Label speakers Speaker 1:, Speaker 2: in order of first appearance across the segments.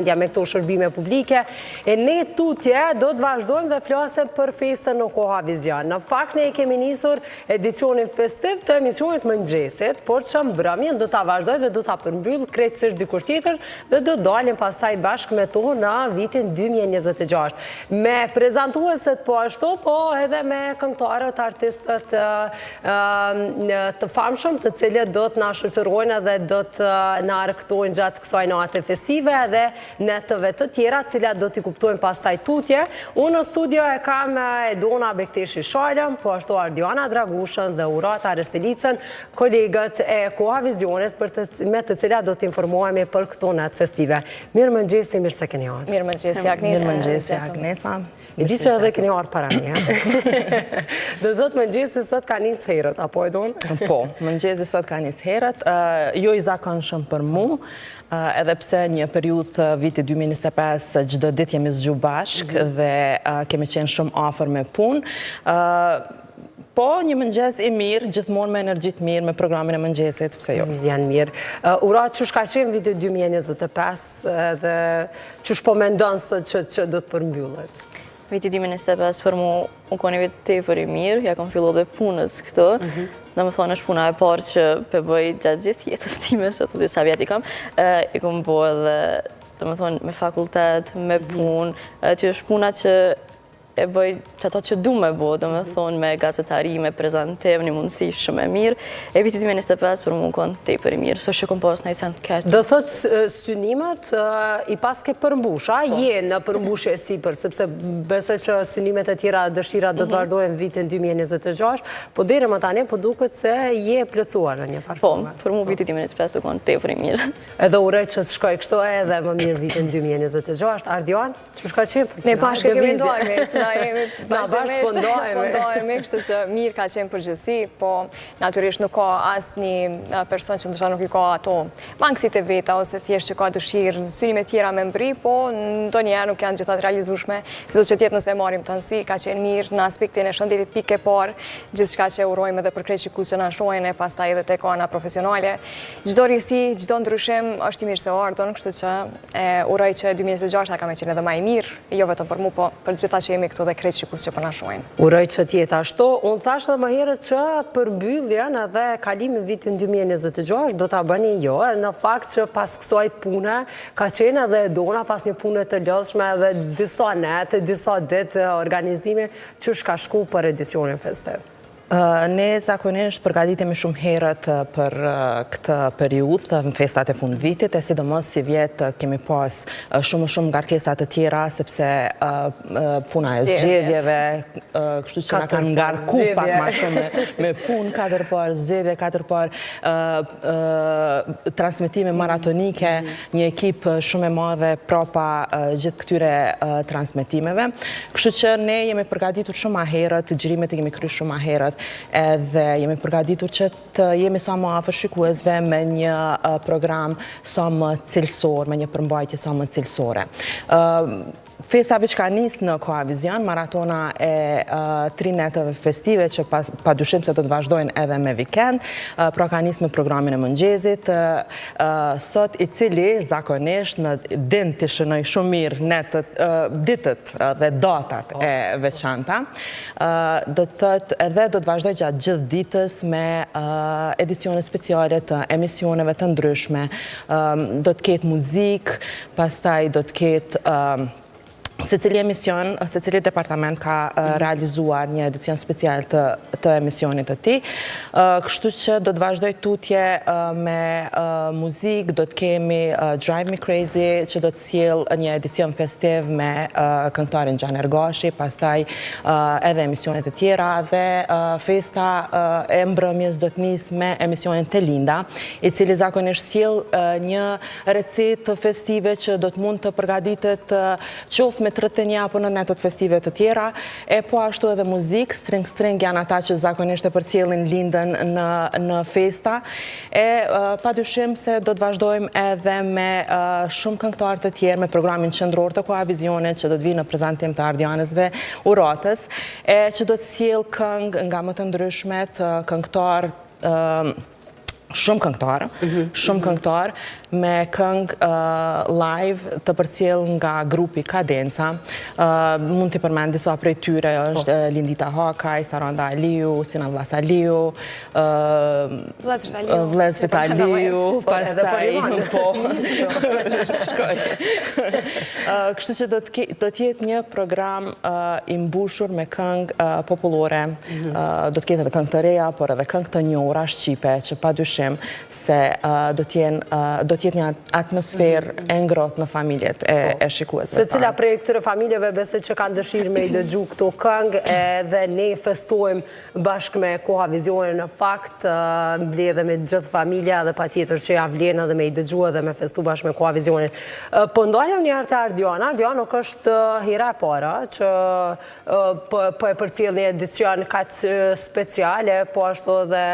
Speaker 1: me këto shërbime publike, e ne tutje do të vazhdojmë dhe flasim për festën në Koha Vizion. Në fakt, ne kemi nisur edicionin festiv të emisionit mëngjesit, por që mbrëmjen do të vazhdoj dhe do të përmbyll krejtësisht dikur tjetër dhe do dalim pastaj bashkë me to në vitin 2026. Me prezentueset po ashtu, po edhe me këngëtarët, artistët të famshëm, të cilët do të na shoqërojnë dhe do të na argëtojnë gjatë kësaj nate festive dhe netëve të tjera, cilat do t'i kuptojnë pastaj tutje. Unë në studio e kam Edona Bekteshi Shalëm, po ashtu Ardiana Dragushën dhe Urata Aristelicën, kolegët e Koha Vizionit, me të cilat do t'informohemi për këto net festive. Mirë mëngjesi, mirë se keni ardhur.
Speaker 2: Mirë mëngjesi, Agnesa.
Speaker 3: Mirë mëngjesi, Agnesa.
Speaker 1: E di që edhe keni ardhur para një. Dhe do të mëngjesi sot ka nisë herët, apo Edona?
Speaker 3: Po, mëngjesi sot ka nisë herët. Jo i zakonshëm për mu, edhe pse një periudhë të vitit 2025 çdo ditë jemi zgju bashkë dhe kemi qenë shumë afër me punë. Po, një mëngjes i mirë, gjithmonë me energji të mirë, me programin e mëngjesit, pse jo?
Speaker 1: Janë mirë. Urat, çush ka qenë viti 2025 dhe çush po mendon sot që do të përmbyllet?
Speaker 2: Viti 2025 për mu u koni vit tepër i mirë, ja kom fillu dhe punës këto. Dhe më thonë është puna e parë që pe bëj gjatë gjithë jetës time, se të disa vjet i kam. I kom bo edhe, dhe më thonë, me fakultet, me punë, që është puna që e bëj që ato që du me bo, dhe më thonë, me gazetari, me prezentim, një mundësi shumë e mirë. E viti 2025 për mu konë tepër i mirë, së që kom pas në i sen të keqë.
Speaker 1: Do thotë synimet i pas ke përmbusha, je në përmbushje sipër, sepse besoj që synimet e tjera dëshira do të vazhdojnë vitin 2026, po deri më tani po duket se je plotësuar në një farë forme.
Speaker 2: Po, për mu viti 2025 do konë tepër i mirë.
Speaker 1: Edhe uroj që të shkoj kështu edhe më mirë vitin 2026. Ardian, çu ka qenë për ty?
Speaker 2: Ne bashkë kemi ndojme, na jemi
Speaker 1: bashkëpunojmë,
Speaker 2: kështu që mirë ka qenë përgjithësi, po natyrisht nuk ka asnjë person që ndoshta nuk i ka ato mangësit e veta ose thjesht që ka dëshirë synime tjera me mbri, po ndonjëherë nuk janë gjithatë realizueshme, sidoqë tjetër nëse marrim të nësi, ka qenë mirë në aspektin e shëndetit pikë e parë, gjithçka që urojmë edhe për krejt që na shohin e pastaj edhe tek ana profesionale. Çdo risi, çdo ndryshim është i mirë se ardhën, kështu që uroj që 2026 ka më qenë edhe më i mirë, jo vetëm për mua, po për gjithata që jemi këtu dhe krejt që po na shohin.
Speaker 1: Uroj që t'jetë ashtu. Unë thash edhe më herët që përmbylljen edhe kalimin vitin 2026 do ta bëni jo, në fakt që pas kësaj pune ka qenë edhe Edona pas një pune të lodhshme edhe disa net, disa ditë organizime që shka shku për edicionin festiv.
Speaker 3: Ne zakonisht përgatitemi shumë herët për këtë periudhë të festat e fund vitit, e sidomos si vjet kemi pas shumë ngarkesat të tjera, sepse puna e zgjedhjeve, kështu që na kanë ngarku pak më shumë me punë, 4 par zgjedhje, 4 par transmetime maratonike, një ekip shumë e madhe prapa gjithë këtyre transmetimeve. Kështu që ne jemi përgatitur shumë më herët, xhirimet e kemi kryer shumë më herët, edhe jemi përgatitur që të jemi sa më afër shikuesve me një program sa më cilësor, me një përmbajtje sa më cilësore. Festave që ka nisë në Koha Vizion, maratona e 3 netëve festive që padyshim se do të vazhdojnë edhe me vikend, pra ka nisë me programin e mëngjesit, sot i cili zakonisht në din të shënoj shumë mirë ditët dhe datat e veçanta, do të thëtë edhe do të vazhdoj gjatë gjithë ditës me edicione speciale të emisioneve të ndryshme, do të ketë muzikë, pastaj do të ketë se cili emision, se cili departament ka realizuar një edicion special të emisionit të ti. Kështu që do të vazhdoj tutje me muzik, do të kemi Drive Me Crazy, që do të sjell një edicion festiv me këngëtarin Gjan Ergashi, pastaj edhe emisionet e tjera, dhe festa e mbrëmjes do të nisë me emisionin Te Linda, i cili zakonisht sjell një recetë festive që do të mund të përgatitet qoftë me të rëtënja apo në netët festive të tjera, e po ashtu edhe muzik, string janë ata që zakonisht e përcjellin lindën në festa, e padyshim se do të vazhdojmë edhe me shumë këngëtarë të tjerë, me programin qendror të Koha Vizionit, që do të vinë në prezantim të Ardianës dhe Uratës, që do të sjell këngë nga më të ndryshmet, këngëtarë shumë këngëtarë me këngë live të përcjell nga grupi Kadenca. Mund të përmend disa prej tyre, është Lindita Hakaj, Saranda Aliu, Sinan Vlas Aliu, Vlezrit Aliu, pastaj po. Kështu që do të jetë një program i mbushur me këngë popullore. Do të ketë edhe këngë të reja, por edhe këngë të njohura shqipe, që padyshim se do të jetë një atmosferë e ngrohtë në familjet e shikuesve.
Speaker 1: Se cila prej këtyre familjeve besoj që kanë dëshirë me i dëgju këto këngë edhe ne festojmë bashkë me Koha Vizionin në fakt, mbledhe me gjithë familja dhe patjetër që ja vlen edhe me i dëgju edhe me festu bashkë me Koha Vizionin. Po ndalëm një herë te Ardiana. Ardiana nuk është hera e para që po e përcjell një edicion kaq speciale, po ashtu edhe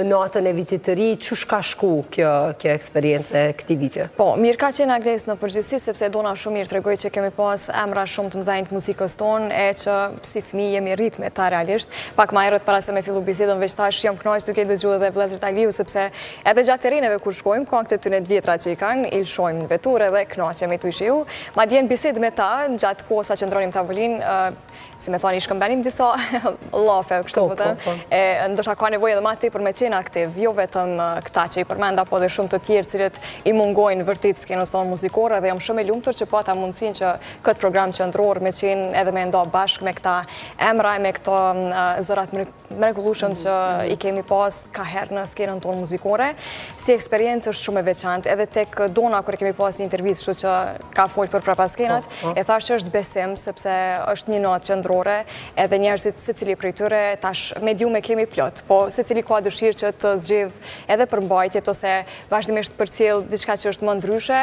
Speaker 1: natën e vitit të ri. Çu ka shku kjo eksperiencë e këtij viti?
Speaker 2: Po, mirë ka qenë Agnes në përgjithësi, sepse dona shumë mirë tregoj që kemi pas emra shumë të mëdhenj të muzikës tonë, e që si fëmijë jemi rrit me ta realisht. Pak më herët para se me fillu bisedën, veç tash jam kënaqur duke dëgjuar edhe Vlezrit Aliu, sepse edhe gjatë terineve kur shkojmë, këngët e tyre të vjetra që i kanë, i shohim në veturë dhe kënaqemi tu shiu. Madje në bisedë me ta, gjatë kohës sa që ndronim tavolinë, si me thani, shkëmbenim disa lafe, kështu po them. Ndoshta ka nevojë edhe më tepër me qenë aktiv, jo vetëm këta që i përmenda, po dhe shumë të tjerë cilët i mungojnë vërtet skenës tonë muzikore, dhe jam shumë e lumtur që pata mundësinë që këtë program qendror me qenë edhe me nda bashkë me këta emra, me këto zërat mrekullueshëm që i kemi pas ka herë në skenën tonë muzikore. Si eksperiencë është shumë e veçantë, edhe tek Dona kur kemi pas një intervistë, kështu që ka folë për prapa skenat, e thash që është besim sepse është një natë qendrore, edhe njerëzit secili prej tyre tash mediume kemi plot, po secili ka dëshirë që të zgjedh edhe për mbajtjet ose vazhdimisht përcjell diçka që është më ndryshe,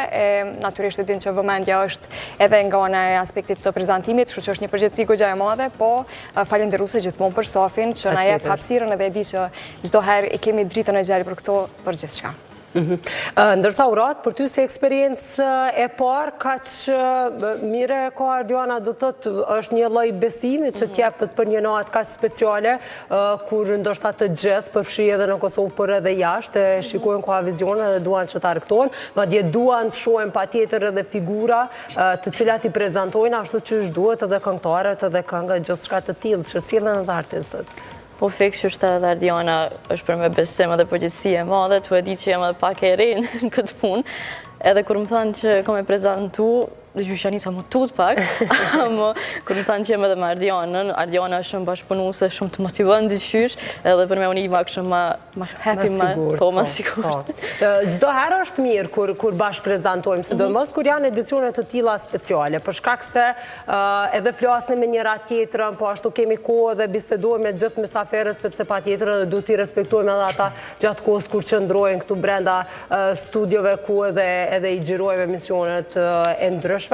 Speaker 2: natyrisht e din që vëmendja është edhe nga ana e aspektit të prezantimit, kështu që është një përgjegjësi goxha e madhe, po falenderuese gjithmonë për stafin që na jep hapësirën edhe e di që çdo herë i kemi dritën e gjerë për këto për gjithçka.
Speaker 1: Ndërsa urat, për ty si eksperiencë e parë, kaq mire ka Ardiana, do të thotë është një lloj besimi që t'jepet për një natë kaq speciale, kur ndoshta të gjithë, përfshi edhe në Kosovë, por edhe jashtë, shikojnë Koha Vizionin dhe duan që ta argëtojnë, madje duan të shohin patjetër edhe figura të cilat i prezantojnë ashtu që duhet, edhe këngëtarët, edhe këngë gjithçka të tillë që sillen edhe artistët.
Speaker 4: Po fiks që është edhe Ardiana është për me besim edhe përgjithësi e madhe, tu e di që jam edhe pak e re në këtë punë, edhe kur më thanë që kam e prezentu, dhe gjyshanica më tut pak, më kur më thanë që jem edhe me Ardianën, Ardiana është shumë bashkëpunuese, shumë të motivon dyqysh, edhe për me unë i mak shumë ma happy, ma sigurt.
Speaker 1: Çdo herë është mirë kur bashkë prezentojmë, sidomos kur janë edicione të tilla speciale, për shkak se edhe flasim me njëra tjetrën, po ashtu kemi kohë dhe bisedojmë me gjithë mysafirët, sepse patjetër edhe duhet i respektojmë edhe ata gjatë kohës kur qëndrojnë këtu brenda studiove ku edhe i xhirojmë emisionet e ndryshme.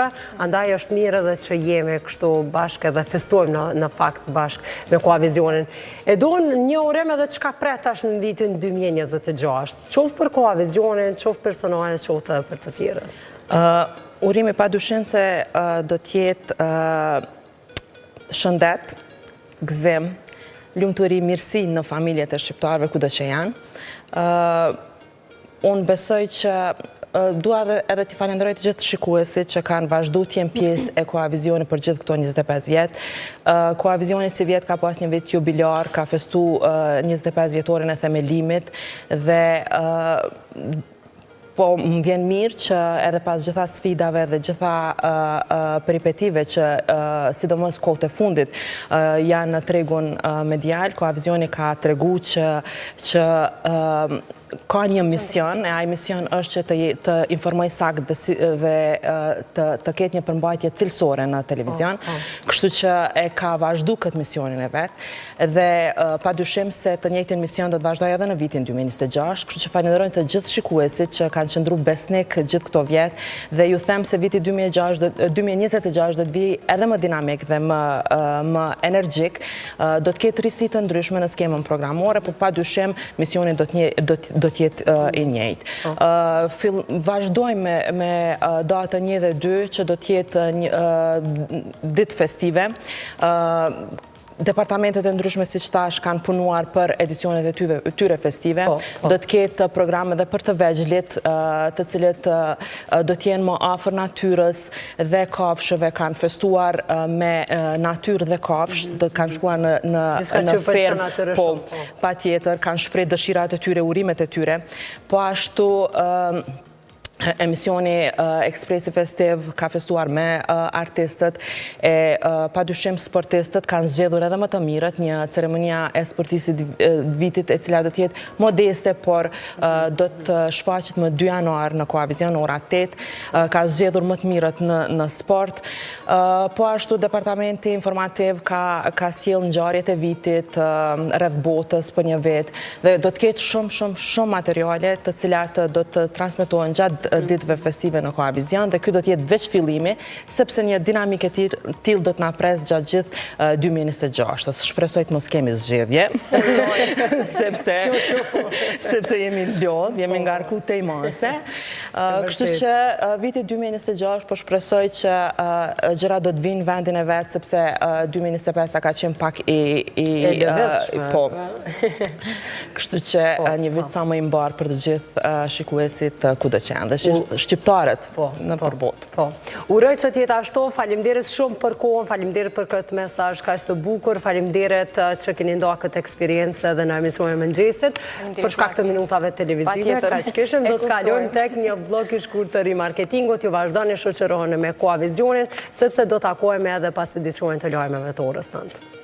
Speaker 1: Andaj është mirë edhe që jemi kështu bashkë edhe festojmë në fakt bashkë me Koha Vizionin. E donë një urem edhe çka pret tash në vitin 2026, qoftë për Koha Vizionin, qoftë personale, qoftë për të tjerën.
Speaker 3: Urimi padyshim se do të jetë shëndet, gëzim, lumturi, mirësi në familjet e shqiptarëve kudo që janë. Unë besoj që dua edhe t'i falenderoj të gjithë shikuesit që kanë vazhdu t'jen pjesë e Koha Vizionit për gjithë këto 25 vjetë. Koha Vizionit si vjetë ka pas një vit jubilar, ka festu 25 vjetorin e themelimit dhe po më vjen mirë që edhe pas gjitha sfidave dhe gjitha peripetive që sidomos kohët e fundit janë në tregun medial, Koha Vizioni ka tregu që ka një mision, e ai mision është që të informoj sakt dhe të ketë një përmbajtje cilësore në televizion, kështu që e ka vazhdu këtë misionin e vetë dhe padyshim se të njëjtin mision do të vazhdoj edhe në vitin 2026, kështu që falenderoj të gjithë shikuesit që kanë qëndru besnik gjithë këto vjetë dhe ju them se viti 2026 do të vi edhe më dinamik dhe më energjik, do të ketë risi të ndryshme në skemën programore, por padyshim misionin do të jetë i njëjtë. Vazhdojmë me datën 1 dhe 2 që do të jetë ditë festive. Departamentet e ndryshme, si që thash, kanë punuar për edicionet e tyre festive. Do të ketë programe dhe për të vegjlit, të cilët do t'jenë më afër natyrës dhe kafshëve, kanë festuar me natyrë dhe kafsh, do të kanë shkuar në fermë, pa tjetër, kanë shpreh dëshirat e tyre, urimet e tyre, po ashtu emisioni Ekspresi Festiv ka festuar me artistët e padyshim sportistët kanë zgjedhur edhe më të mirët, një ceremonia e sportistit vitit e cila do të jetë modeste, por do të shfaqet më 2 januar në Koavizion ora 8, ka zgjedhur më të mirët në sport, po ashtu Departamenti Informativ ka sjell ngjarjet e vitit rreth botës për një vit dhe do të ketë shumë materiale të cilat do të transmetohen gjatë ditëve festive në Koavizion dhe ky do të jetë veç fillimi, sepse një dinamikë e tillë do të na pres gjatë gjithë 2026. Shpresoj të mos kemi zgjedhje, sepse jemi lodh, jemi ngarku tejmase. Kështu që viti 2026 po shpresoj që gjërat do të vinë vendin e vet, sepse 2025 ka qenë pak po. Kështu që një vit sa më i mbar për të gjithë shikuesit kudo që janë, dhe shqiptarët në përbot.
Speaker 1: Uroj që t'jetë ashtu, faleminderit shumë për kohën, faleminderit për këtë mesazh kaq të bukur, faleminderit që keni nda këtë eksperiencë edhe në emisionin e mëngjesit. Për shkak të minutave televizive, kaq kishim, do të kalojmë tek një vlog i shkurtër i marketingut, ju vazhdoni shoqëroheni me Koavizionin, sepse do takohemi edhe pas edicionit të lajmeve të orës 9.